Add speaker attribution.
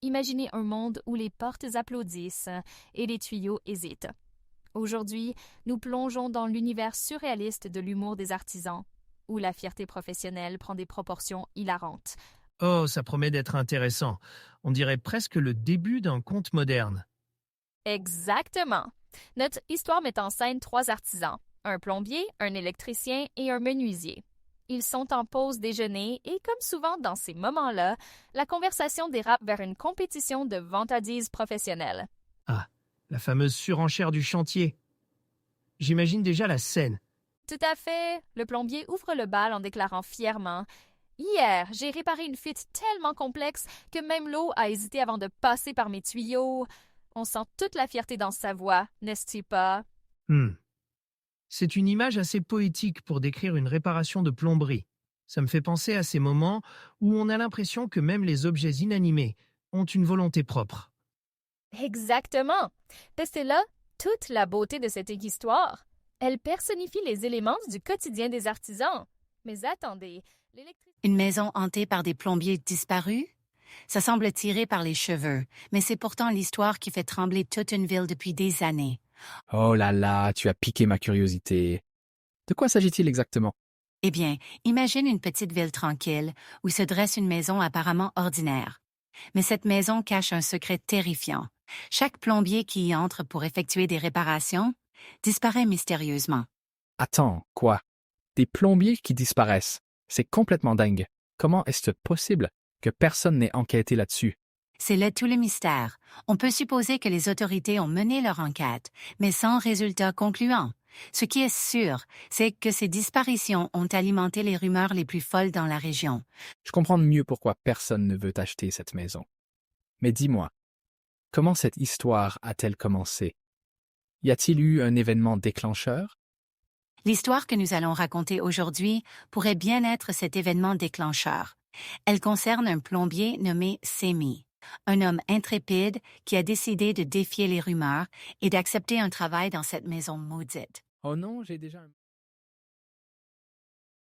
Speaker 1: imaginez un monde où les portes applaudissent et les tuyaux hésitent. Aujourd'hui, nous plongeons dans l'univers surréaliste de l'humour des artisans, où la fierté professionnelle prend des proportions hilarantes.
Speaker 2: Oh, ça promet d'être intéressant. On dirait presque le début d'un conte moderne.
Speaker 1: Exactement. Notre histoire met en scène 3 artisans, un plombier, un électricien et un menuisier. Ils sont en pause déjeuner et, comme souvent dans ces moments-là, la conversation dérape vers une compétition de vantardise professionnelle.
Speaker 2: Ah, la fameuse surenchère du chantier. J'imagine déjà la scène.
Speaker 1: Tout à fait. Le plombier ouvre le bal en déclarant fièrement: Hier, j'ai réparé une fuite tellement complexe que même l'eau a hésité avant de passer par mes tuyaux. On sent toute la fierté dans sa voix, n'est-ce pas?
Speaker 2: Hmm. C'est une image assez poétique pour décrire une réparation de plomberie. Ça me fait penser à ces moments où on a l'impression que même les objets inanimés ont une volonté propre.
Speaker 1: Exactement. C'est là toute la beauté de cette histoire. Elle personnifie les éléments du quotidien des artisans. Mais attendez, l'électricité...
Speaker 3: Une maison hantée par des plombiers disparus? Ça semble tiré par les cheveux, mais c'est pourtant l'histoire qui fait trembler toute une ville depuis des années.
Speaker 4: Oh là là, tu as piqué ma curiosité. De quoi s'agit-il exactement?
Speaker 3: Eh bien, imagine une petite ville tranquille où se dresse une maison apparemment ordinaire. Mais cette maison cache un secret terrifiant. Chaque plombier qui y entre pour effectuer des réparations disparaît mystérieusement.
Speaker 4: Attends, quoi? Des plombiers qui disparaissent? C'est complètement dingue. Comment est-ce possible que personne n'ait enquêté là-dessus?
Speaker 3: C'est là tout le mystère. On peut supposer que les autorités ont mené leur enquête, mais sans résultat concluant. Ce qui est sûr, c'est que ces disparitions ont alimenté les rumeurs les plus folles dans la région.
Speaker 4: Je comprends mieux pourquoi personne ne veut acheter cette maison. Mais dis-moi, comment cette histoire a-t-elle commencé? Y a-t-il eu un événement déclencheur?
Speaker 3: L'histoire que nous allons raconter aujourd'hui pourrait bien être cet événement déclencheur. Elle concerne un plombier nommé Semi, un homme intrépide qui a décidé de défier les rumeurs et d'accepter un travail dans cette maison maudite.
Speaker 4: Oh non, j'ai déjà